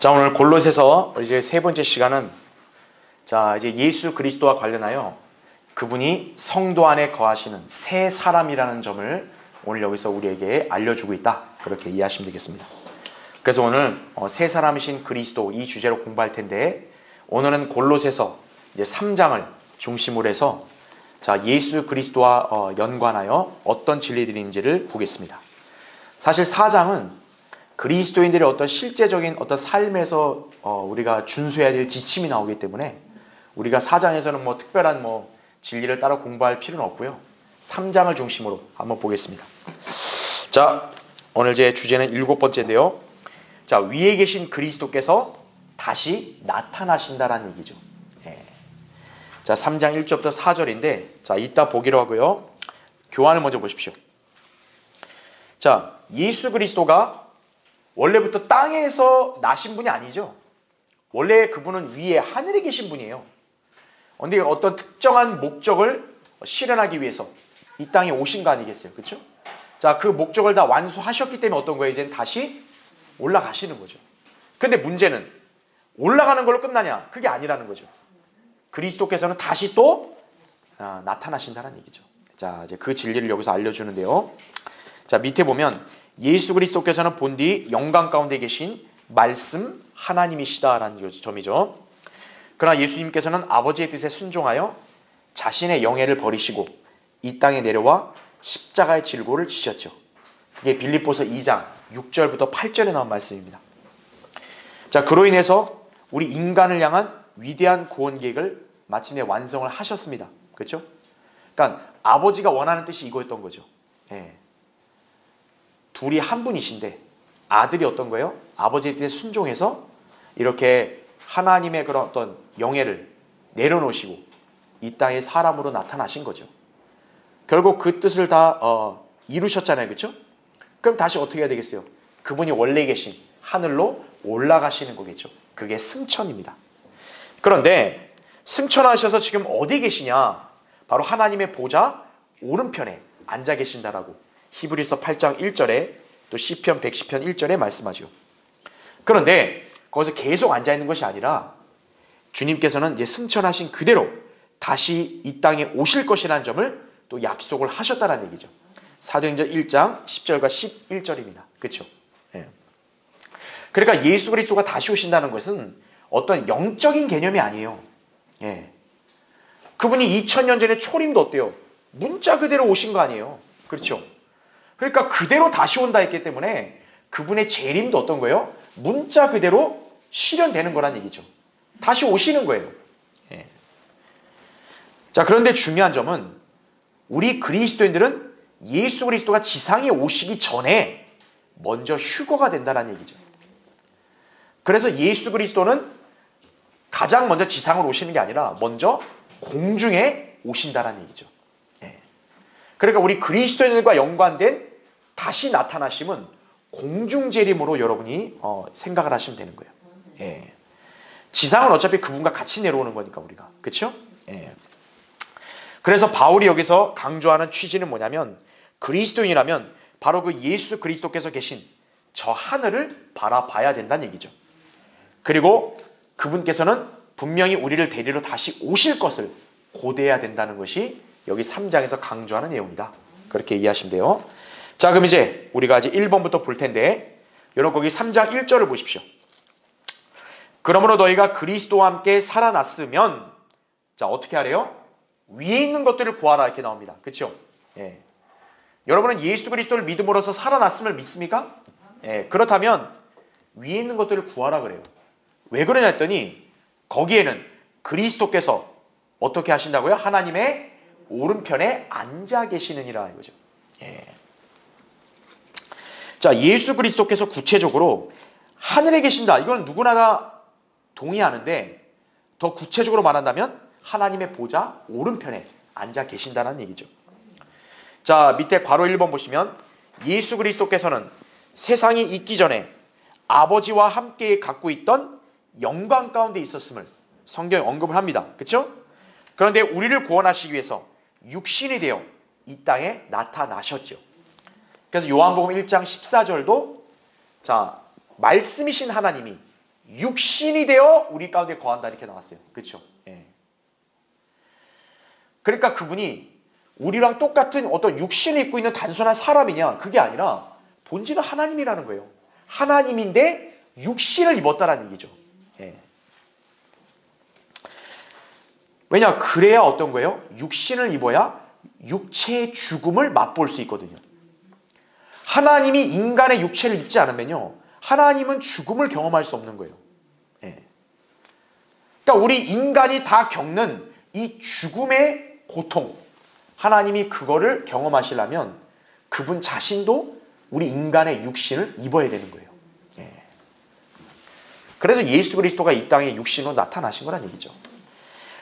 자, 오늘 골로새서 이제 세 번째 시간은 자, 이제 예수 그리스도와 관련하여 그분이 성도 안에 거하시는 새 사람이라는 점을 오늘 여기서 우리에게 알려주고 있다. 그렇게 이해하시면 되겠습니다. 그래서 오늘 새 사람이신 그리스도 이 주제로 공부할 텐데, 오늘은 골로새서 이제 3장을 중심으로 해서 자, 예수 그리스도와 연관하여 어떤 진리들인지를 보겠습니다. 사실 4장은 그리스도인들의 어떤 실제적인 어떤 삶에서 우리가 준수해야 될 지침이 나오기 때문에 우리가 4장에서는 뭐 특별한 진리를 따로 공부할 필요는 없고요. 3장을 중심으로 한번 보겠습니다. 자, 오늘 제 주제는 7번째인데요. 자, 위에 계신 그리스도께서 다시 나타나신다라는 얘기죠. 자, 3장 1절부터 4절인데, 자, 이따 보기로 하고요. 교환을 먼저 보십시오. 자, 예수 그리스도가 원래부터 땅에서 나신 분이 아니죠. 원래 그분은 위에 하늘에 계신 분이에요. 그런데 어떤 특정한 목적을 실현하기 위해서 이 땅에 오신 거 아니겠어요? 그렇죠? 자, 그 목적을 다 완수하셨기 때문에 어떤 거예요? 이제는 다시 올라가시는 거죠. 근데 문제는 올라가는 걸로 끝나냐? 그게 아니라는 거죠. 그리스도께서는 다시 또 나타나신다는 얘기죠. 자, 이제 그 진리를 여기서 알려주는데요. 자, 밑에 보면 예수 그리스도께서는 본디 영광 가운데 계신 말씀 하나님이시다라는 점이죠. 그러나 예수님께서는 아버지의 뜻에 순종하여 자신의 영예를 버리시고 이 땅에 내려와 십자가의 질고를 지셨죠. 그게 빌립보서 2장 6절부터 8절에 나온 말씀입니다. 자, 그로 인해서 우리 인간을 향한 위대한 구원 계획을 마침내 완성을 하셨습니다. 그렇죠? 그러니까 아버지가 원하는 뜻이 이거였던 거죠. 둘이 한 분이신데 아들이 어떤 거예요? 아버지의 뜻에 순종해서 이렇게 하나님의 그런 어떤 영예를 내려놓으시고 이 땅에 사람으로 나타나신 거죠. 결국 그 뜻을 다 이루셨잖아요. 그렇죠? 그럼 다시 어떻게 해야 되겠어요? 그분이 원래 계신 하늘로 올라가시는 거겠죠. 그게 승천입니다. 그런데 승천하셔서 지금 어디 계시냐? 바로 하나님의 보좌 오른편에 앉아 계신다라고 히브리서 8장 1절에 또 시편 110편 1절에 말씀하죠. 그런데 거기서 계속 앉아있는 것이 아니라 주님께서는 이제 승천하신 그대로 다시 이 땅에 오실 것이라는 점을 또 약속을 하셨다는 얘기죠. 사도행전 1장 10절과 11절입니다. 그렇죠? 그러니까 예수 그리스도가 다시 오신다는 것은 어떤 영적인 개념이 아니에요. 그분이 2000년 전에 초림도 어때요? 문자 그대로 오신 거 아니에요. 그렇죠? 그러니까 그대로 다시 온다 했기 때문에 그분의 재림도 어떤 거예요? 문자 그대로 실현되는 거란 얘기죠. 다시 오시는 거예요. 자, 그런데 중요한 점은 우리 그리스도인들은 예수 그리스도가 지상에 오시기 전에 먼저 휴거가 된다는 얘기죠. 그래서 예수 그리스도는 가장 먼저 지상으로 오시는 게 아니라 먼저 공중에 오신다는 얘기죠. 그러니까 우리 그리스도인들과 연관된 다시 나타나심은 공중재림으로 여러분이 생각을 하시면 되는 거예요. 지상은 어차피 그분과 같이 내려오는 거니까 우리가. 그렇죠? 그래서 바울이 여기서 강조하는 취지는 뭐냐면 그리스도인이라면 바로 그 예수 그리스도께서 계신 저 하늘을 바라봐야 된다는 얘기죠. 그리고 그분께서는 분명히 우리를 데리러 다시 오실 것을 고대해야 된다는 것이 여기 3장에서 강조하는 내용이다. 그렇게 이해하시면 돼요. 자, 그럼 이제 우리가 이제 1번부터 볼 텐데, 여러분 거기 3장 1절을 보십시오. 그러므로 너희가 그리스도와 함께 살아났으면, 자, 어떻게 하래요? 위에 있는 것들을 구하라 이렇게 나옵니다. 그렇죠? 여러분은 예수 그리스도를 믿음으로써 살아났음을 믿습니까? 그렇다면 위에 있는 것들을 구하라 그래요. 왜 그러냐 했더니 거기에는 그리스도께서 어떻게 하신다고요? 하나님의 오른편에 앉아 계시느니라 이거죠. 자, 예수 그리스도께서 구체적으로 하늘에 계신다. 이건 누구나 다 동의하는데 더 구체적으로 말한다면 하나님의 보좌 오른편에 앉아 계신다는 얘기죠. 자, 밑에 괄호 1번 보시면 예수 그리스도께서는 세상이 있기 전에 아버지와 함께 갖고 있던 영광 가운데 있었음을 성경에 언급을 합니다. 그렇죠? 그런데 우리를 구원하시기 위해서 육신이 되어 이 땅에 나타나셨죠. 그래서 요한복음 1장 14절도 자, 말씀이신 하나님이 육신이 되어 우리 가운데 거한다 이렇게 나왔어요. 그렇죠? 예. 그러니까 그분이 우리랑 똑같은 어떤 육신을 입고 있는 단순한 사람이냐? 그게 아니라 본질은 하나님이라는 거예요. 하나님인데 육신을 입었다라는 얘기죠. 예. 왜냐? 그래야 어떤 거예요? 육신을 입어야 육체의 죽음을 맛볼 수 있거든요. 하나님이 인간의 육체를 입지 않으면요, 하나님은 죽음을 경험할 수 없는 거예요. 예. 그러니까 우리 인간이 다 겪는 이 죽음의 고통, 하나님이 그거를 경험하시려면 그분 자신도 우리 인간의 육신을 입어야 되는 거예요. 예. 그래서 예수 그리스도가 이 땅에 육신으로 나타나신 거란 얘기죠.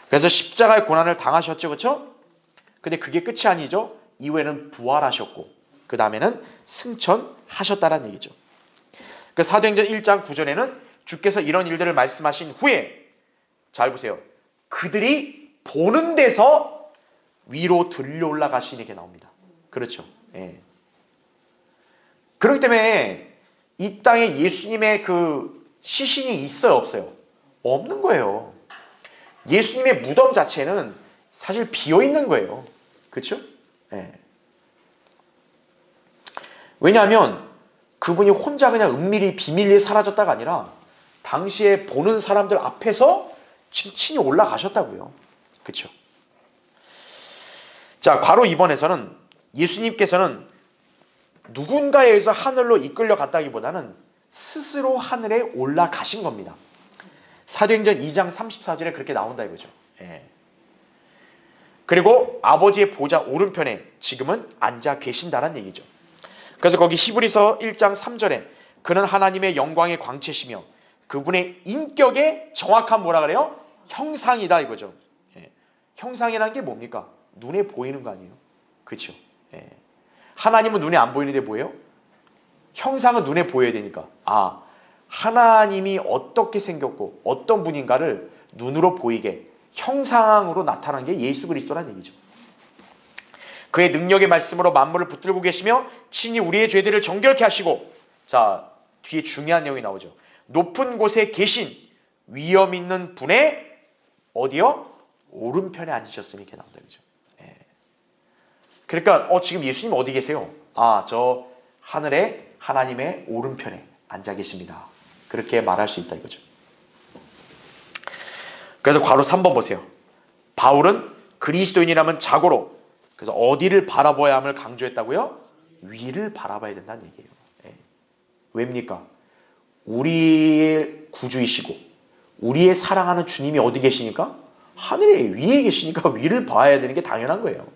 그래서 십자가의 고난을 당하셨죠. 그렇죠? 근데 그게 끝이 아니죠. 이후에는 부활하셨고 그 다음에는 승천하셨다는 얘기죠. 그 사도행전 1장 9절에는 주께서 이런 일들을 말씀하신 후에, 잘 보세요, 그들이 보는 데서 위로 들려 올라가시니 이렇게 나옵니다. 그렇죠. 예. 그렇기 때문에 이 땅에 예수님의 그 시신이 있어요, 없어요? 없는 거예요. 예수님의 무덤 자체는 사실 비어 있는 거예요. 그렇죠? 예. 왜냐하면 그분이 혼자 그냥 은밀히 비밀리에 사라졌다가 아니라 당시에 보는 사람들 앞에서 친히 올라가셨다고요. 그렇죠? 자, 바로 2번에서는 예수님께서는 누군가에 의해서 하늘로 이끌려 갔다기보다는 스스로 하늘에 올라가신 겁니다. 사도행전 2장 34절에 그렇게 나온다 이거죠. 예. 그리고 아버지의 보좌 오른편에 지금은 앉아 계신다는 얘기죠. 그래서 거기 히브리서 1장 3절에 그는 하나님의 영광의 광채시며 그분의 인격의 정확한 뭐라 그래요? 형상이다 이거죠. 예. 형상이라는 게 뭡니까? 눈에 보이는 거 아니에요? 그렇죠? 예. 하나님은 눈에 안 보이는데 뭐예요? 형상은 눈에 보여야 되니까. 아, 하나님이 어떻게 생겼고 어떤 분인가를 눈으로 보이게 형상으로 나타난 게 예수 그리스도란 얘기죠. 그의 능력의 말씀으로 만물을 붙들고 계시며 친히 우리의 죄들을 정결케 하시고, 자, 뒤에 중요한 내용이 나오죠. 높은 곳에 계신 위엄 있는 분의 어디요? 오른편에 앉으셨으니 이렇게 나온다 그죠. 예. 그러니까 지금 예수님 어디 계세요? 아, 저 하늘에 하나님의 오른편에 앉아 계십니다. 그렇게 말할 수 있다 이거죠. 그래서 괄호 3번 보세요. 바울은 그리스도인이라면 자고로, 그래서 어디를 바라봐야 함을 강조했다고요? 위를 바라봐야 된다는 얘기예요. 예. 왜입니까? 우리의 구주이시고 우리의 사랑하는 주님이 어디 계시니까? 하늘에 위에 계시니까 위를 봐야 되는 게 당연한 거예요.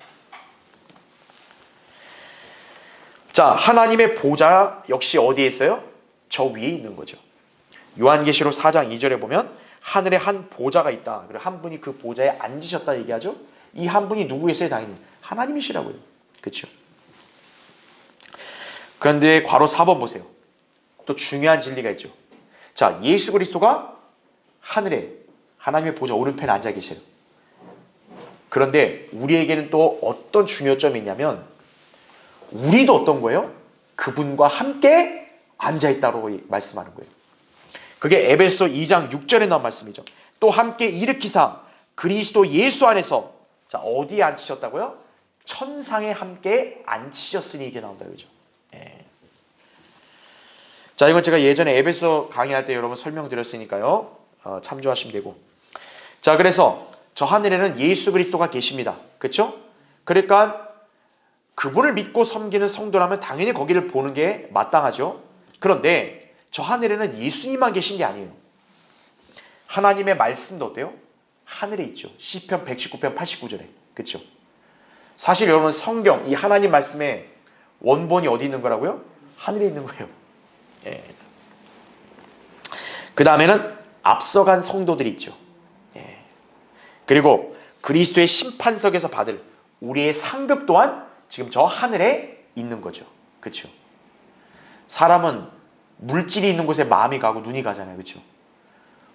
자, 하나님의 보좌 역시 어디에 있어요? 저 위에 있는 거죠. 요한계시록 4장 2절에 보면 하늘에 한 보좌가 있다. 그리고 한 분이 그 보좌에 앉으셨다 얘기하죠. 이 한 분이 누구겠어요? 당연히 하나님이시라고요. 그렇죠? 그런데 괄호 4번 보세요. 또 중요한 진리가 있죠. 자, 예수 그리스도가 하늘에 하나님의 보좌 오른편에 앉아 계세요. 그런데 우리에게는 또 어떤 중요점이 있냐면 우리도 어떤 거예요? 그분과 함께 앉아있다고 말씀하는 거예요. 그게 에베소 2장 6절에 나온 말씀이죠. 또 함께 일으키사 그리스도 예수 안에서, 자, 어디에 앉히셨다고요? 천상에 함께 앉히셨으니 이게 나온다 그죠. 예. 자, 이건 제가 예전에 에베소 강의할 때 여러분 설명드렸으니까요. 참조하시면 되고. 자, 그래서 저 하늘에는 예수 그리스도가 계십니다. 그렇죠? 그러니까 그분을 믿고 섬기는 성도라면 당연히 거기를 보는 게 마땅하죠. 그런데 저 하늘에는 예수님만 계신 게 아니에요. 하나님의 말씀도 어때요? 하늘에 있죠. 시편 119편 89절에. 그렇죠? 사실 여러분 성경, 이 하나님 말씀의 원본이 어디 있는 거라고요? 하늘에 있는 거예요. 예. 그 다음에는 앞서간 성도들이 있죠. 예. 그리고 그리스도의 심판석에서 받을 우리의 상급 또한 지금 저 하늘에 있는 거죠. 그렇죠? 사람은 물질이 있는 곳에 마음이 가고 눈이 가잖아요. 그렇죠?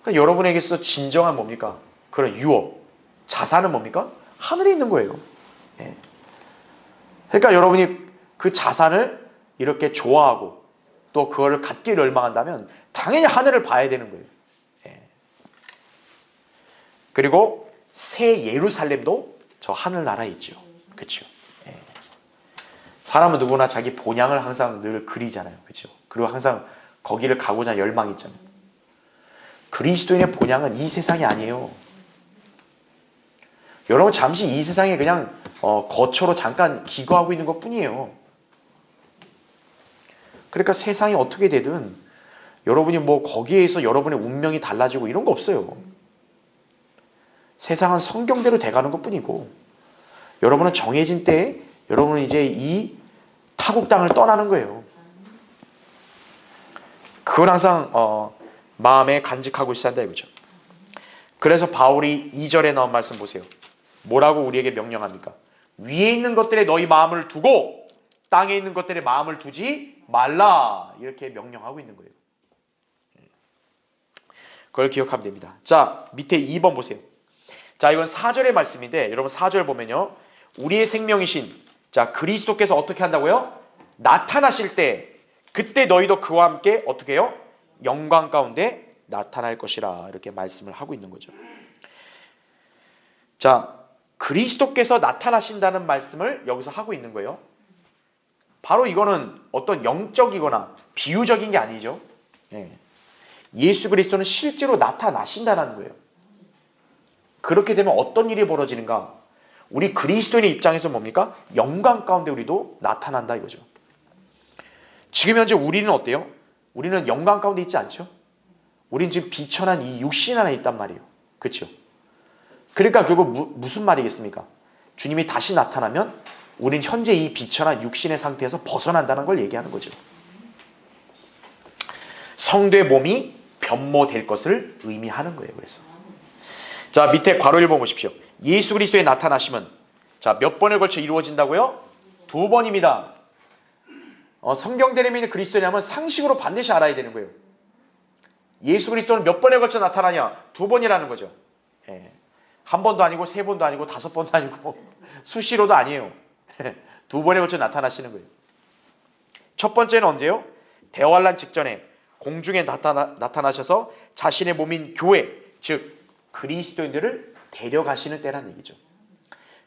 그러니까 여러분에게서 진정한 뭡니까? 그런 유업, 자산은 뭡니까? 하늘에 있는 거예요. 예. 그러니까 여러분이 그 자산을 이렇게 좋아하고 또 그거를 갖기를 열망한다면 당연히 하늘을 봐야 되는 거예요. 그리고 새 예루살렘도 저 하늘나라에 있죠. 그렇죠? 예. 사람은 누구나 자기 본향을 항상 늘 그리잖아요. 그렇죠? 그리고 항상 거기를 가고자 하는 열망이 있잖아요. 그리스도인의 본향은 이 세상이 아니에요. 여러분 잠시 이 세상에 그냥 거처로 잠깐 기거하고 있는 것뿐이에요. 그러니까 세상이 어떻게 되든 여러분이 뭐 거기에서 여러분의 운명이 달라지고 이런 거 없어요. 세상은 성경대로 돼가는 것뿐이고 여러분은 정해진 때에 여러분은 이제 이 타국 땅을 떠나는 거예요. 그걸 항상 마음에 간직하고 있어야 한다 이거죠. 그래서 바울이 2절에 나온 말씀 보세요. 뭐라고 우리에게 명령합니까? 위에 있는 것들에 너희 마음을 두고 땅에 있는 것들에 마음을 두지 말라. 이렇게 명령하고 있는 거예요. 그걸 기억하면 됩니다. 자, 밑에 2번 보세요. 자, 이건 4절의 말씀인데 여러분 4절 보면요. 우리의 생명이신 자 그리스도께서 어떻게 한다고요? 나타나실 때 그때 너희도 그와 함께 어떻게 해요? 영광 가운데 나타날 것이라 이렇게 말씀을 하고 있는 거죠. 자, 그리스도께서 나타나신다는 말씀을 여기서 하고 있는 거예요. 바로 이거는 어떤 영적이거나 비유적인 게 아니죠. 예수 그리스도는 실제로 나타나신다는 거예요. 그렇게 되면 어떤 일이 벌어지는가? 우리 그리스도인의 입장에서 뭡니까? 영광 가운데 우리도 나타난다 이거죠. 지금 현재 우리는 어때요? 우리는 영광 가운데 있지 않죠? 우리는 지금 비천한 이 육신 안에 있단 말이에요. 그렇죠? 그러니까 결국 무슨 말이겠습니까? 주님이 다시 나타나면 우리는 현재 이 비천한 육신의 상태에서 벗어난다는 걸 얘기하는 거죠. 성도의 몸이 변모될 것을 의미하는 거예요. 그래서 자 밑에 괄호 1번 보십시오. 예수 그리스도의 나타나심은 자 몇 번에 걸쳐 이루어진다고요? 2번입니다. 성경대로 믿는 그리스도냐면 상식으로 반드시 알아야 되는 거예요. 예수 그리스도는 몇 번에 걸쳐 나타나냐? 2번이라는 거죠. 한 번도 아니고 3번도 아니고 5번도 아니고 수시로도 아니에요. 2번에 걸쳐 나타나시는 거예요. 첫 번째는 언제요? 대환란 직전에 공중에 나타나셔서 자신의 몸인 교회 즉 그리스도인들을 데려가시는 때라는 얘기죠.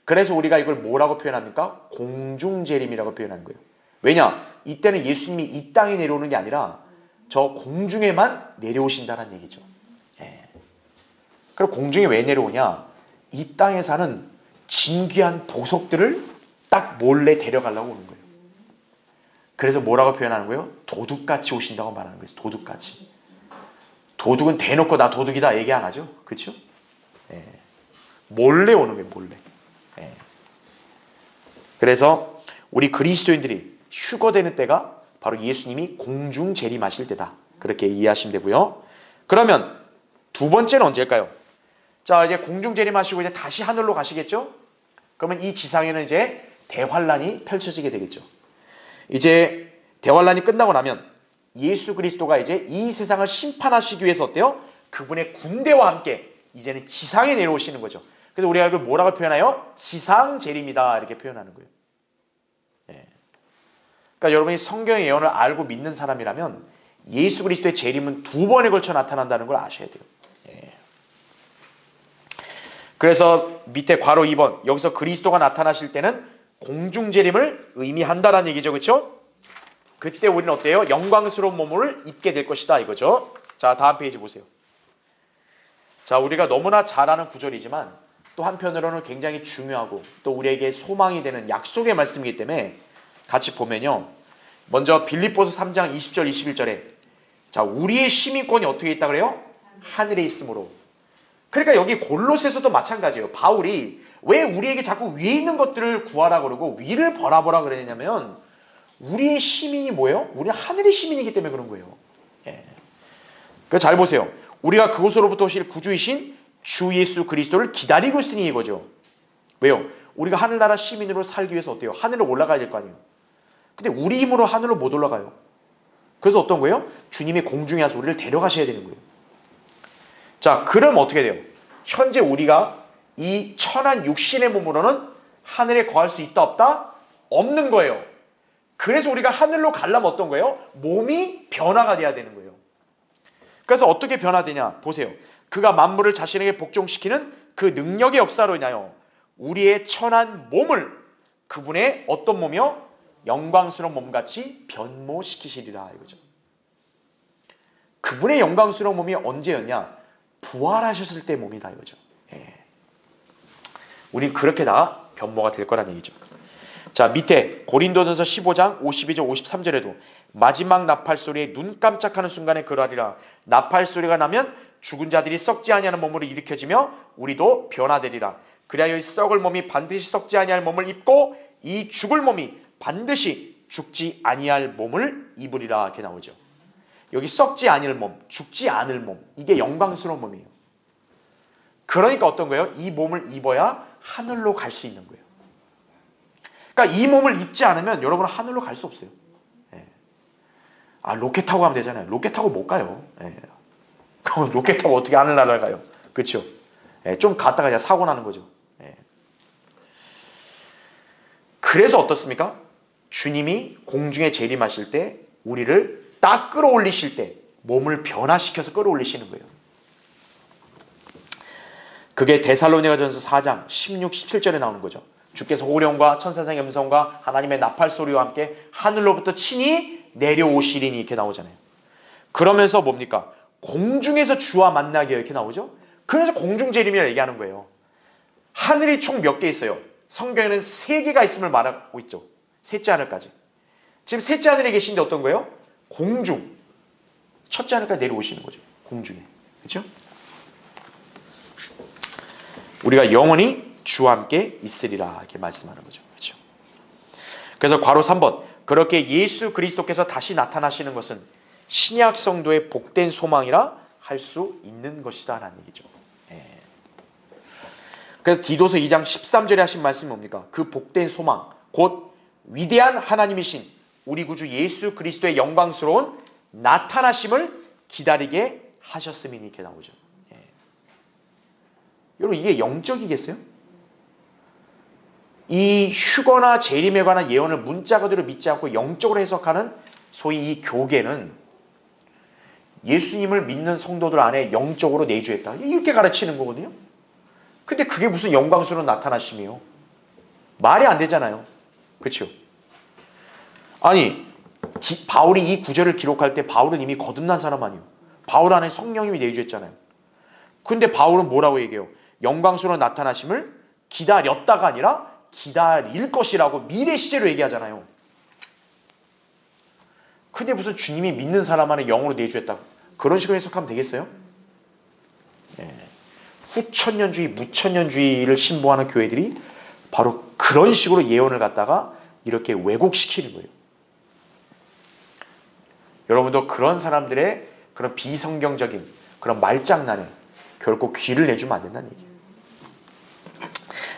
그래서 우리가 이걸 뭐라고 표현합니까? 공중재림이라고 표현하는 거예요. 왜냐? 이때는 예수님이 이 땅에 내려오는 게 아니라 저 공중에만 내려오신다는 얘기죠. 그럼 공중에 왜 내려오냐? 이 땅에 사는 진귀한 보석들을 딱 몰래 데려가려고 오는 거예요. 그래서 뭐라고 표현하는 거예요? 도둑같이 오신다고 말하는 거예요. 도둑같이. 도둑은 대놓고 나 도둑이다 얘기 안 하죠. 그렇죠? 몰래 오는 거예요. 몰래. 그래서 우리 그리스도인들이 휴거되는 때가 바로 예수님이 공중 재림하실 때다. 그렇게 이해하시면 되고요. 그러면 두 번째는 언제일까요? 자, 이제 공중 재림하시고 이제 다시 하늘로 가시겠죠? 그러면 이 지상에는 이제 대환란이 펼쳐지게 되겠죠. 이제 대환란이 끝나고 나면 예수 그리스도가 이제 이 세상을 심판하시기 위해서 어때요? 그분의 군대와 함께 이제는 지상에 내려오시는 거죠. 그래서 우리가 이걸 뭐라고 표현해요? 지상 재림이다 이렇게 표현하는 거예요. 그러니까 여러분이 성경의 예언을 알고 믿는 사람이라면 예수 그리스도의 재림은 2번에 걸쳐 나타난다는 걸 아셔야 돼요. 그래서 밑에 괄호 2번 여기서 그리스도가 나타나실 때는 공중 재림을 의미한다라는 얘기죠. 그렇죠? 그때 우리는 어때요? 영광스러운 몸을 입게 될 것이다 이거죠. 자, 다음 페이지 보세요. 자, 우리가 너무나 잘 아는 구절이지만 또 한편으로는 굉장히 중요하고 또 우리에게 소망이 되는 약속의 말씀이기 때문에 같이 보면요. 먼저 빌립보서 3장 20절 21절에 자, 우리의 시민권이 어떻게 있다 그래요? 하늘에 있으므로. 그러니까 여기 골로새서도 마찬가지예요. 바울이 왜 우리에게 자꾸 위에 있는 것들을 구하라 그러고 위를 바라보라 그러냐면 우리의 시민이 뭐예요? 우리는 하늘의 시민이기 때문에 그런 거예요. 그 잘 보세요. 우리가 그곳으로부터 오실 구주이신 주 예수 그리스도를 기다리고 있으니 이거죠. 왜요? 우리가 하늘나라 시민으로 살기 위해서 어때요? 하늘로 올라가야 될 거 아니에요. 근데 우리 힘으로 하늘로 못 올라가요. 그래서 어떤 거예요? 주님이 공중에 와서 우리를 데려가셔야 되는 거예요. 자, 그럼 어떻게 돼요? 현재 우리가 이 천한 육신의 몸으로는 하늘에 거할 수 있다 없다? 없는 거예요. 그래서 우리가 하늘로 가려면 어떤 거예요? 몸이 변화가 돼야 되는 거예요. 그래서 어떻게 변화되냐? 보세요. 그가 만물을 자신에게 복종시키는 그 능력의 역사로 인하여 우리의 천한 몸을 그분의 어떤 몸이요? 영광스러운 몸같이 변모시키시리라 이거죠. 그분의 영광스러운 몸이 언제였냐? 부활하셨을 때 몸이다 이거죠. 우린 그렇게 다 변모가 될 거란 얘기죠. 자, 밑에 고린도전서 15장 52절 53절에도 마지막 나팔 소리에 눈 깜짝하는 순간에 그러하리라. 나팔 소리가 나면 죽은 자들이 썩지 아니하는 몸으로 일으켜지며 우리도 변화되리라. 그리하여 이 썩을 몸이 반드시 썩지 아니할 몸을 입고 이 죽을 몸이 반드시 죽지 아니할 몸을 입으리라. 이렇게 나오죠. 여기 썩지 아니할 몸, 죽지 않을 몸, 이게 영광스러운 몸이에요. 그러니까 어떤 거예요? 이 몸을 입어야 하늘로 갈 수 있는 거예요. 그러니까 이 몸을 입지 않으면 여러분은 하늘로 갈 수 없어요. 로켓 타고 가면 되잖아요. 로켓 타고 못 가요. 로켓 타고 어떻게 하늘 날아가요? 그렇죠? 좀 갔다가 그냥 사고 나는 거죠. 그래서 어떻습니까? 주님이 공중에 재림하실 때 우리를 딱 끌어올리실 때 몸을 변화시켜서 끌어올리시는 거예요. 그게 데살로니가전서 4장 16, 17절에 나오는 거죠. 주께서 호령과 천사장의 음성과 하나님의 나팔 소리와 함께 하늘로부터 친히 내려오시리니 이렇게 나오잖아요. 그러면서 뭡니까? 공중에서 주와 만나게 이렇게 나오죠. 그래서 공중 재림이라 얘기하는 거예요. 하늘이 총 몇 개 있어요? 성경에는 3개가 있음을 말하고 있죠. 셋째 하늘까지. 지금 셋째 하늘에 계신데 어떤 거예요? 공중. 첫째 하늘까지 내려오시는 거죠. 공중에. 그렇죠? 우리가 영원히 주와 함께 있으리라 이렇게 말씀하는 거죠. 그렇죠? 그래서 괄호 3번 그렇게 예수 그리스도께서 다시 나타나시는 것은 신약 성도의 복된 소망이라 할 수 있는 것이다 라는 얘기죠. 그래서 디도서 2장 13절에 하신 말씀이 뭡니까? 그 복된 소망 곧 위대한 하나님이신 우리 구주 예수 그리스도의 영광스러운 나타나심을 기다리게 하셨음이니 이렇게 나오죠. 여러분 이게 영적이겠어요? 이 휴거나 재림에 관한 예언을 문자 그대로 믿지 않고 영적으로 해석하는 소위 이 교계는 예수님을 믿는 성도들 안에 영적으로 내주했다 이렇게 가르치는 거거든요. 근데 그게 무슨 영광스러운 나타나심이에요? 말이 안 되잖아요. 그렇죠? 아니 바울이 이 구절을 기록할 때 바울은 이미 거듭난 사람 아니에요. 바울 안에 성령님이 내주했잖아요. 근데 바울은 뭐라고 얘기해요? 영광스러운 나타나심을 기다렸다가 아니라 기다릴 것이라고 미래 시제로 얘기하잖아요. 근데 무슨 주님이 믿는 사람 안에 영으로 내주했다고 그런 식으로 해석하면 되겠어요? 후천년주의, 무천년주의를 신봉하는 교회들이 바로 그런 식으로 예언을 갖다가 이렇게 왜곡시키는 거예요. 여러분도 그런 사람들의 그런 비성경적인 그런 말장난에 결코 귀를 내주면 안 된다는 얘기예요.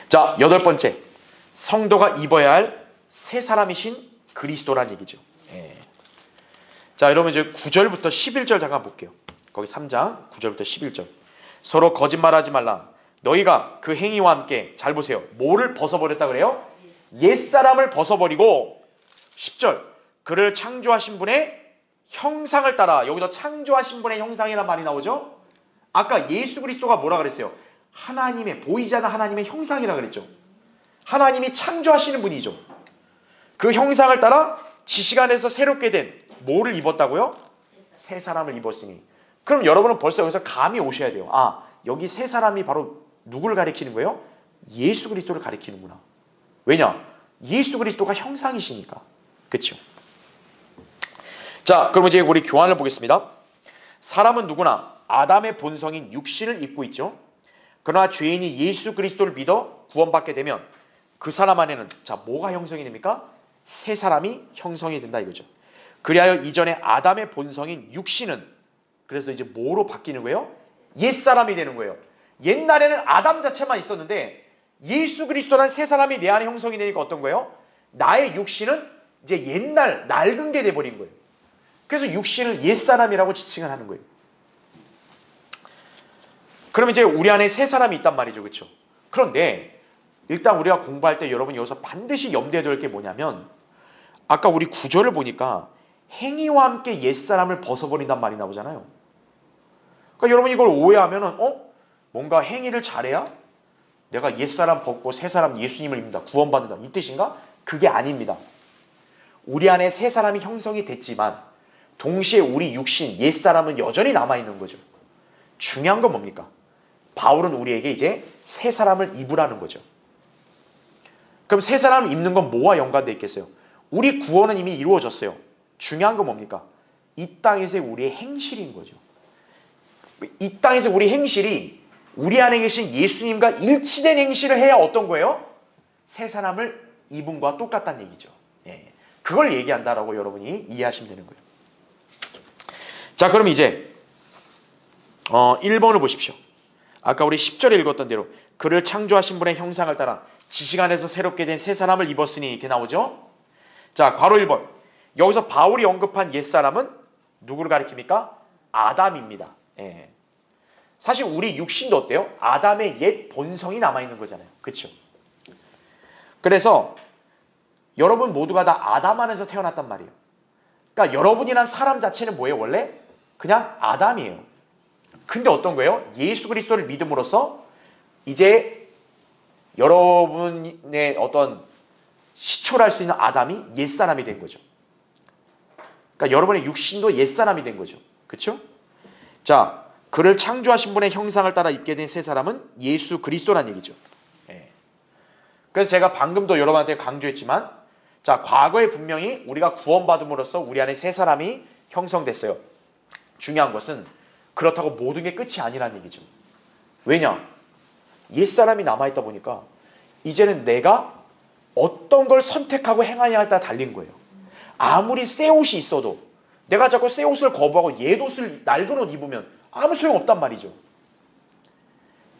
자, 8번째. 성도가 입어야 할 새 사람이신 그리스도란 얘기죠. 자, 여러분 이제 9절부터 11절 잠깐 볼게요. 거기 3장 9절부터 11절. 서로 거짓말하지 말라. 너희가 그 행위와 함께 잘 보세요. 뭐를 벗어버렸다 그래요? 옛사람을 벗어버리고 10절. 그를 창조하신 분의 형상을 따라. 여기서 창조하신 분의 형상이라는 말이 나오죠. 아까 예수 그리스도가 뭐라 그랬어요? 하나님의 보이지 않는 하나님의 형상이라 그랬죠. 하나님이 창조하시는 분이죠. 그 형상을 따라 지식 안에서 새롭게 된 뭐를 입었다고요? 새 사람을 입었으니. 그럼 여러분은 벌써 여기서 감이 오셔야 돼요. 아, 여기 새 사람이 바로 누구를 가리키는 거예요? 예수 그리스도를 가리키는구나. 왜냐? 예수 그리스도가 형상이시니까. 그렇죠? 자, 그럼 이제 우리 교환을 보겠습니다. 사람은 누구나 아담의 본성인 육신을 입고 있죠. 그러나 죄인이 예수 그리스도를 믿어 구원받게 되면 그 사람 안에는 자 뭐가 형성이 됩니까? 새 사람이 형성이 된다 이거죠. 그리하여 이전에 아담의 본성인 육신은 그래서 이제 뭐로 바뀌는 거예요? 옛사람이 되는 거예요. 옛날에는 아담 자체만 있었는데 예수 그리스도라는 새 사람이 내 안에 형성이 되니까 어떤 거예요? 나의 육신은 이제 옛날 낡은 게 돼버린 거예요. 그래서 육신을 옛사람이라고 지칭을 하는 거예요. 그럼 이제 우리 안에 새 사람이 있단 말이죠. 그렇죠? 그런데 일단 우리가 공부할 때 여러분이 여기서 반드시 염두에 둘 게 뭐냐면 아까 우리 구절을 보니까 행위와 함께 옛사람을 벗어버린단 말이 나오잖아요. 그러니까 여러분 이걸 오해하면은 뭔가 행위를 잘해야 내가 옛사람 벗고 새사람 예수님을 입는다, 구원받는다 이 뜻인가? 그게 아닙니다. 우리 안에 새 사람이 형성이 됐지만 동시에 우리 육신 옛사람은 여전히 남아있는 거죠. 중요한 건 뭡니까? 바울은 우리에게 이제 새 사람을 입으라는 거죠. 그럼 새 사람을 입는 건 뭐와 연관되어 있겠어요? 우리 구원은 이미 이루어졌어요. 중요한 건 뭡니까? 이 땅에서의 우리의 행실인 거죠. 이 땅에서 우리 행실이 우리 안에 계신 예수님과 일치된 행실을 해야 어떤 거예요? 새 사람을 입음과 똑같다는 얘기죠. 예. 그걸 얘기한다라고 여러분이 이해하시면 되는 거예요. 자, 그럼 이제 1번을 보십시오. 아까 우리 10절에 읽었던 대로 그를 창조하신 분의 형상을 따라 지식 안에서 새롭게 된 새 사람을 입었으니 이렇게 나오죠. 자, 괄호 1번. 여기서 바울이 언급한 옛사람은 누구를 가리킵니까? 아담입니다. 예. 사실 우리 육신도 어때요? 아담의 옛 본성이 남아있는 거잖아요. 그렇죠? 그래서 여러분 모두가 다 아담 안에서 태어났단 말이에요. 그러니까 여러분이란 사람 자체는 뭐예요? 원래 그냥 아담이에요. 근데 어떤 거예요? 예수 그리스도를 믿음으로써 이제 여러분의 어떤 시초를 할 수 있는 아담이 옛사람이 된 거죠. 그러니까 여러분의 육신도 옛사람이 된 거죠. 그렇죠? 자, 그를 창조하신 분의 형상을 따라 입게 된 새 사람은 예수 그리스도란 얘기죠. 예. 그래서 제가 방금도 여러분한테 강조했지만, 자, 과거에 분명히 우리가 구원받음으로써 우리 안에 새 사람이 형성됐어요. 중요한 것은 그렇다고 모든 게 끝이 아니라는 얘기죠. 왜냐? 옛사람이 남아있다 보니까 이제는 내가 어떤 걸 선택하고 행하냐에 따라 달린 거예요. 아무리 새 옷이 있어도 내가 자꾸 새 옷을 거부하고 옛 옷을 낡은 옷 입으면 아무 소용없단 말이죠.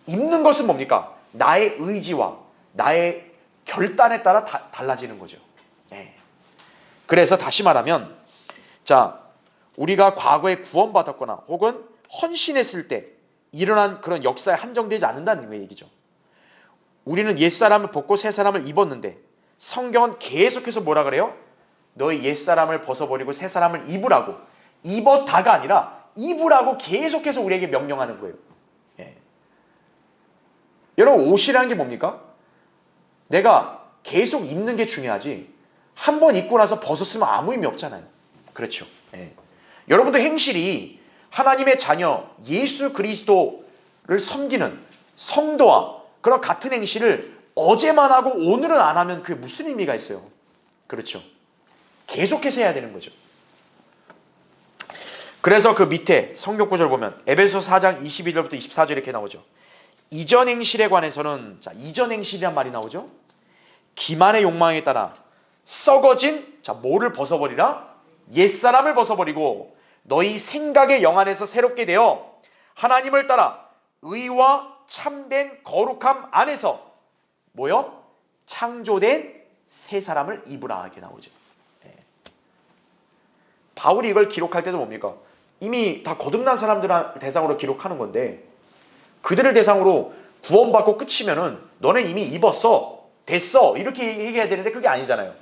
입는 것은 뭡니까? 나의 의지와 나의 결단에 따라 달라지는 거죠. 네. 그래서 다시 말하면, 자, 우리가 과거에 구원받았거나 혹은 헌신했을 때 일어난 그런 역사에 한정되지 않는다는 얘기죠. 우리는 옛사람을 벗고 새사람을 입었는데 성경은 계속해서 뭐라 그래요? 너희 옛사람을 벗어버리고 새사람을 입으라고. 입었다가 아니라 입으라고 계속해서 우리에게 명령하는 거예요. 예. 여러분, 옷이라는 게 뭡니까? 내가 계속 입는 게 중요하지 한 번 입고 나서 벗었으면 아무 의미 없잖아요. 그렇죠. 예. 여러분도 행실이 하나님의 자녀 예수 그리스도를 섬기는 성도와 그런 같은 행실을 어제만 하고 오늘은 안 하면 그게 무슨 의미가 있어요? 그렇죠. 계속해서 해야 되는 거죠. 그래서 그 밑에 성경 구절 보면 에베소 4장 22절부터 24절 이렇게 나오죠. 이전 행실에 관해서는, 자, 이전 행실이란 말이 나오죠. 기만의 욕망에 따라 썩어진, 자, 뭐를 벗어버리라? 옛사람을 벗어버리고 너희 생각의 영 안에서 새롭게 되어 하나님을 따라 의와 참된 거룩함 안에서 뭐요? 창조된 새 사람을 입으라 이렇게 나오죠. 네. 바울이 이걸 기록할 때도 뭡니까? 이미 다 거듭난 사람들 대상으로 기록하는 건데 그들을 대상으로 구원받고 끝이면은 너네 이미 입었어, 됐어 이렇게 얘기해야 되는데 그게 아니잖아요.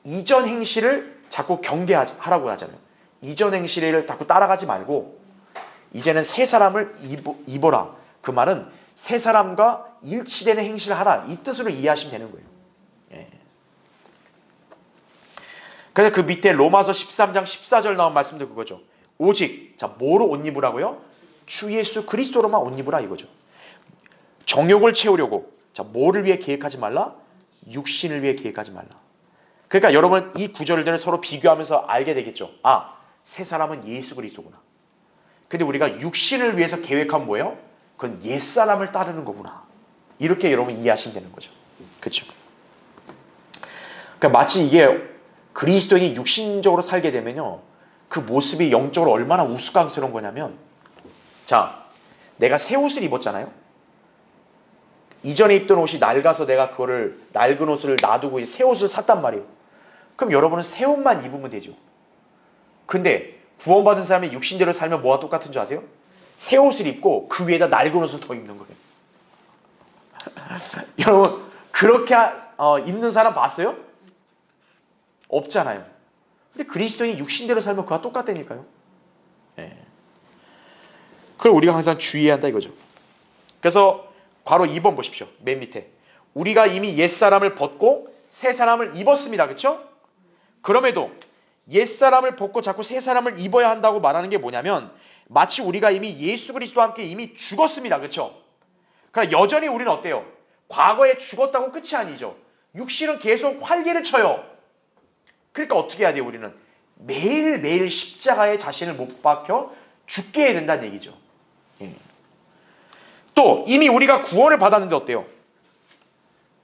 이전 행실을 자꾸 경계하라고 하잖아요. 이전 행실을 자꾸 따라가지 말고 이제는 새 사람을 입어라. 그 말은 새 사람과 일치되는 행실을 하라. 이 뜻으로 이해하시면 되는 거예요. 예. 그래서 그 밑에 로마서 13장 14절 나온 말씀도 그거죠. 오직, 자, 뭐로 옷 입으라고요? 주 예수 그리스도로만 옷 입으라 이거죠. 정욕을 채우려고, 자, 뭐를 위해 계획하지 말라? 육신을 위해 계획하지 말라. 그러니까 여러분 이 구절들을 서로 비교하면서 알게 되겠죠. 아, 새 사람은 예수 그리스도구나. 근데 우리가 육신을 위해서 계획한 뭐예요? 그건 옛사람을 따르는 거구나. 이렇게 여러분 이해하시면 되는 거죠. 그렇죠? 그러니까 마치 이게 그리스도에게 육신적으로 살게 되면요, 그 모습이 영적으로 얼마나 우스꽝스러운 거냐면, 자, 내가 새 옷을 입었잖아요. 이전에 입던 옷이 낡아서 내가 그거를 낡은 옷을 놔두고 새 옷을 샀단 말이에요. 그럼 여러분은 새 옷만 입으면 되죠. 근데 구원받은 사람이 육신대로 살면 뭐와 똑같은 줄 아세요? 새 옷을 입고 그 위에다 낡은 옷을 더 입는 거예요. 여러분 그렇게 입는 사람 봤어요? 없잖아요. 근데 그리스도인이 육신대로 살면 그와 똑같다니까요. 네. 그걸 우리가 항상 주의해야 한다 이거죠. 그래서 괄호 2번 보십시오. 맨 밑에. 우리가 이미 옛사람을 벗고 새사람을 입었습니다. 그렇죠? 그럼에도 옛사람을 벗고 자꾸 새사람을 입어야 한다고 말하는 게 뭐냐면 마치 우리가 이미 예수 그리스도와 함께 이미 죽었습니다. 그렇죠? 그러나 여전히 우리는 어때요? 과거에 죽었다고 끝이 아니죠. 육신은 계속 활개를 쳐요. 그러니까 어떻게 해야 돼요? 우리는 매일매일 십자가에 자신을 못 박혀 죽게 해야 된다는 얘기죠. 또 이미 우리가 구원을 받았는데 어때요?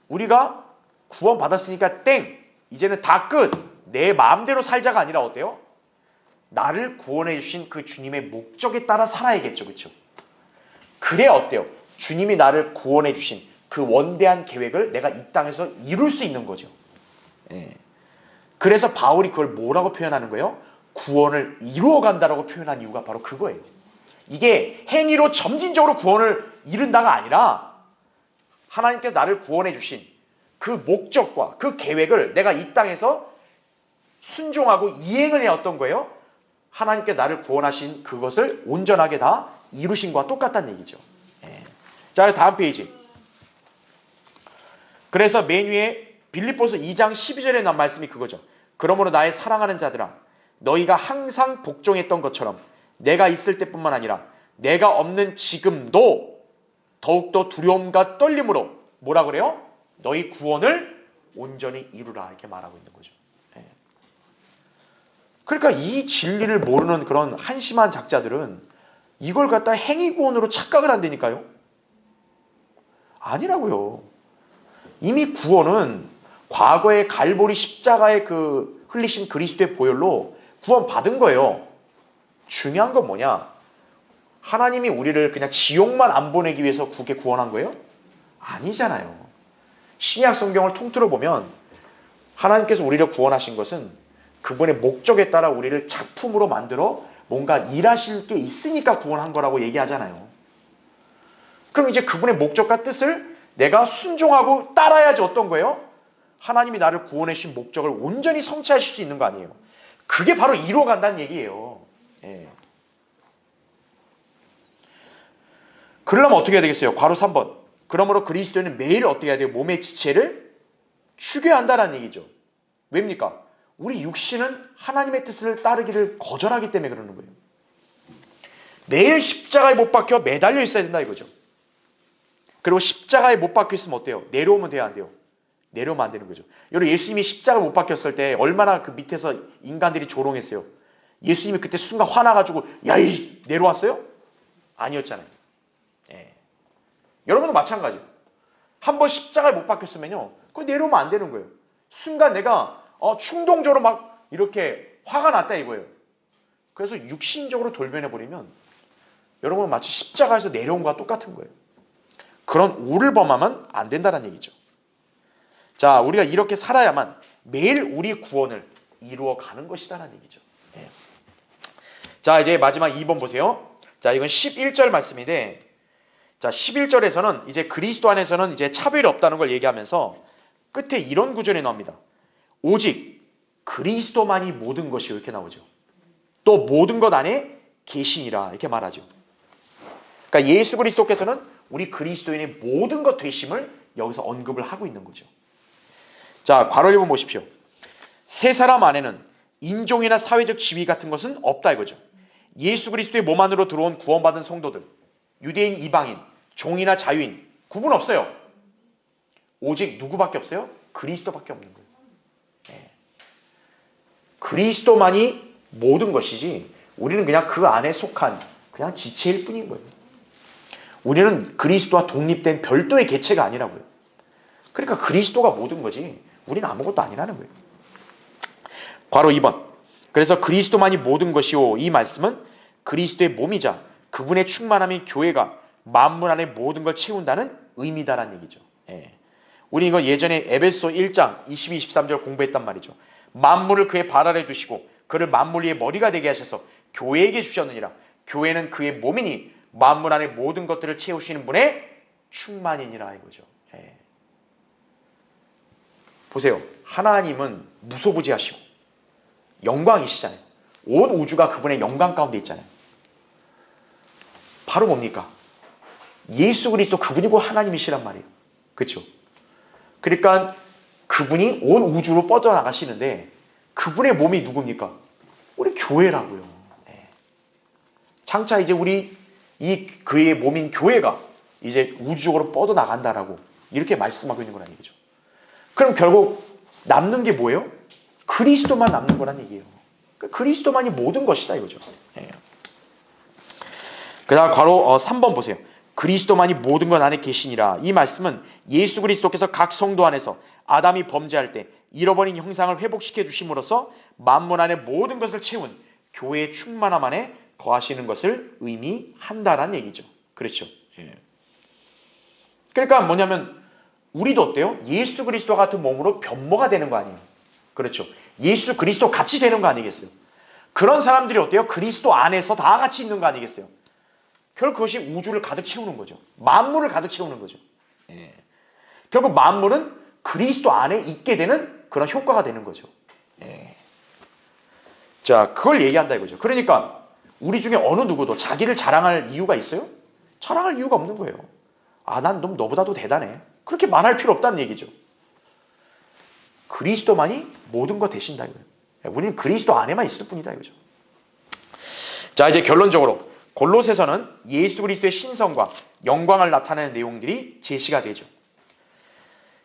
우리가 구원 받았으니까 땡! 이제는 다 끝! 내 마음대로 살자가 아니라 어때요? 나를 구원해 주신 그 주님의 목적에 따라 살아야겠죠. 그렇죠? 그래야 어때요? 주님이 나를 구원해 주신 그 원대한 계획을 내가 이 땅에서 이룰 수 있는 거죠. 그래서 바울이 그걸 뭐라고 표현하는 거예요? 구원을 이루어 간다라고 표현한 이유가 바로 그거예요. 이게 행위로 점진적으로 구원을 이룬다가 아니라 하나님께서 나를 구원해 주신 그 목적과 그 계획을 내가 이 땅에서 순종하고 이행을 해 어떤 거예요? 하나님께서 나를 구원하신 그것을 온전하게 다 이루신 것과 똑같다는 얘기죠. 자, 다음 페이지. 그래서 맨 위에 빌립보서 2장 12절에 나온 말씀이 그거죠. 그러므로 나의 사랑하는 자들아, 너희가 항상 복종했던 것처럼 내가 있을 때뿐만 아니라 내가 없는 지금도 더욱더 두려움과 떨림으로 뭐라 그래요? 너희 구원을 온전히 이루라 이렇게 말하고 있는 거죠. 그러니까 이 진리를 모르는 그런 한심한 작자들은 이걸 갖다 행위구원으로 착각을 한다니까요. 아니라고요. 이미 구원은 과거의 갈보리 십자가의 그 흘리신 그리스도의 보혈로 구원받은 거예요. 중요한 건 뭐냐? 하나님이 우리를 그냥 지옥만 안 보내기 위해서 그렇게 구원한 거예요? 아니잖아요. 신약 성경을 통틀어 보면 하나님께서 우리를 구원하신 것은 그분의 목적에 따라 우리를 작품으로 만들어 뭔가 일하실 게 있으니까 구원한 거라고 얘기하잖아요. 그럼 이제 그분의 목적과 뜻을 내가 순종하고 따라야지 어떤 거예요? 하나님이 나를 구원해 주신 목적을 온전히 성취하실 수 있는 거 아니에요. 그게 바로 이루어간다는 얘기예요. 그러려면 어떻게 해야 되겠어요? 괄호 3번. 그러므로 그리스도는 매일 어떻게 해야 돼요? 몸의 지체를 죽여야 한다는 얘기죠. 왜입니까? 우리 육신은 하나님의 뜻을 따르기를 거절하기 때문에 그러는 거예요. 매일 십자가에 못 박혀 매달려 있어야 된다 이거죠. 그리고 십자가에 못 박혀 있으면 어때요? 내려오면 돼야 안 돼요? 내려오면 안 되는 거죠. 여러분 예수님이 십자가에 못 박혔을 때 얼마나 그 밑에서 인간들이 조롱했어요. 예수님이 그때 순간 화나가지고 야이 내려왔어요? 아니었잖아요. 여러분도 마찬가지예요. 한번 십자가에 못 박혔으면요, 그거 내려오면 안 되는 거예요. 순간 내가 충동적으로 막 이렇게 화가 났다 이거예요. 그래서 육신적으로 돌변해버리면 여러분은 마치 십자가에서 내려온 것과 똑같은 거예요. 그런 우를 범하면 안 된다는 얘기죠. 자, 우리가 이렇게 살아야만 매일 우리 구원을 이루어가는 것이다라는 얘기죠. 자, 이제 마지막 2번 보세요. 자, 이건 11절 말씀인데, 자, 11절에서는 이제 그리스도 안에서는 이제 차별이 없다는 걸 얘기하면서 끝에 이런 구절이 나옵니다. 오직 그리스도만이 모든 것이요 이렇게 나오죠. 또 모든 것 안에 계시니라 이렇게 말하죠. 그러니까 예수 그리스도께서는 우리 그리스도인의 모든 것 되심을 여기서 언급을 하고 있는 거죠. 자, 괄호 1번 보십시오. 세 사람 안에는 인종이나 사회적 지위 같은 것은 없다 이거죠. 예수 그리스도의 몸 안으로 들어온 구원받은 성도들, 유대인, 이방인, 종이나 자유인 구분 없어요. 오직 누구밖에 없어요? 그리스도밖에 없는 거예요. 그리스도만이 모든 것이지 우리는 그냥 그 안에 속한 그냥 지체일 뿐인 거예요. 우리는 그리스도와 독립된 별도의 개체가 아니라고요. 그러니까 그리스도가 모든 거지 우리는 아무것도 아니라는 거예요. 괄호 2번. 그래서 그리스도만이 모든 것이오 이 말씀은 그리스도의 몸이자 그분의 충만함이 교회가 만물 안에 모든 걸 채운다는 의미다라는 얘기죠. 우리 이거 예전에 에베소 1장 22, 23절 공부했단 말이죠. 만물을 그의 발 아래 두시고 그를 만물 위의 머리가 되게 하셔서 교회에게 주셨느니라. 교회는 그의 몸이니 만물 안에 모든 것들을 채우시는 분의 충만이니라 이거죠. 보세요. 하나님은 무소부지하시고 영광이시잖아요. 온 우주가 그분의 영광 가운데 있잖아요. 바로 뭡니까? 예수 그리스도 그분이 곧 하나님이시란 말이에요. 그렇죠? 그러니까 그분이 온 우주로 뻗어나가시는데 그분의 몸이 누굽니까? 우리 교회라고요. 네. 장차 이제 우리 이 그의 몸인 교회가 이제 우주적으로 뻗어나간다라고 이렇게 말씀하고 있는 거란 얘기죠. 그럼 결국 남는 게 뭐예요? 그리스도만 남는 거란 얘기예요. 그리스도만이 모든 것이다 이거죠. 네. 그 다음 괄호 3번 보세요. 그리스도만이 모든 것 안에 계시니라. 이 말씀은 예수 그리스도께서 각 성도 안에서 아담이 범죄할 때 잃어버린 형상을 회복시켜 주심으로써 만물 안에 모든 것을 채운 교회의 충만함 안에 거하시는 것을 의미한다라는 얘기죠. 그렇죠. 예. 그러니까 뭐냐면 우리도 어때요? 예수 그리스도 같은 몸으로 변모가 되는 거 아니에요. 그렇죠. 예수 그리스도 같이 되는 거 아니겠어요? 그런 사람들이 어때요? 그리스도 안에서 다 같이 있는 거 아니겠어요? 결국 그것이 우주를 가득 채우는 거죠. 만물을 가득 채우는 거죠. 예. 결국 만물은 그리스도 안에 있게 되는 그런 효과가 되는 거죠. 예. 자, 그걸 얘기한다 이거죠. 그러니까 우리 중에 어느 누구도 자기를 자랑할 이유가 있어요? 자랑할 이유가 없는 거예요. 아, 난 너보다도 대단해. 그렇게 말할 필요 없다는 얘기죠. 그리스도만이 모든 것 되신다 이거예요. 우리는 그리스도 안에만 있을 뿐이다 이거죠. 자, 이제 결론적으로 골로새서는 예수 그리스도의 신성과 영광을 나타내는 내용들이 제시가 되죠.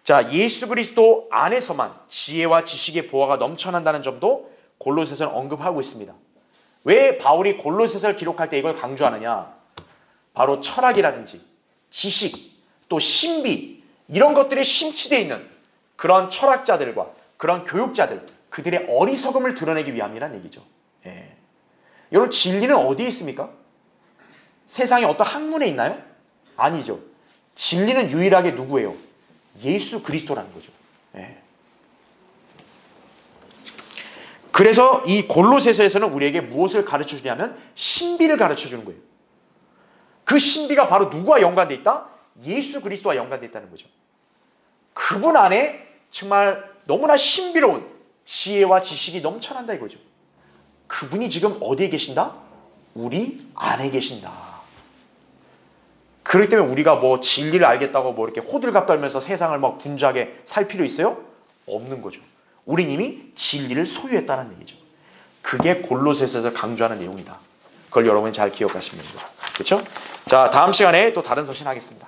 자, 예수 그리스도 안에서만 지혜와 지식의 보화가 넘쳐난다는 점도 골로새서는 언급하고 있습니다. 왜 바울이 골로새서를 기록할 때 이걸 강조하느냐? 바로 철학이라든지 지식, 또 신비 이런 것들이 심취되어 있는 그런 철학자들과 그런 교육자들, 그들의 어리석음을 드러내기 위함이란 얘기죠. 예. 여러분, 진리는 어디에 있습니까? 세상에 어떤 학문에 있나요? 아니죠. 진리는 유일하게 누구예요? 예수 그리스도라는 거죠. 예. 그래서 이 골로새서에서는 우리에게 무엇을 가르쳐 주냐면 신비를 가르쳐 주는 거예요. 그 신비가 바로 누구와 연관되어 있다? 예수 그리스도와 연관되어 있다는 거죠. 그분 안에 정말 너무나 신비로운 지혜와 지식이 넘쳐난다 이거죠. 그분이 지금 어디에 계신다? 우리 안에 계신다. 그렇기 때문에 우리가 뭐 진리를 알겠다고 뭐 이렇게 호들갑 떨면서 세상을 막 분주하게 살 필요 있어요? 없는 거죠. 우린 이미 진리를 소유했다는 얘기죠. 그게 골로새서에서 강조하는 내용이다. 그걸 여러분이 잘 기억하시면 됩니다. 그렇죠? 자, 다음 시간에 또 다른 서신 하겠습니다.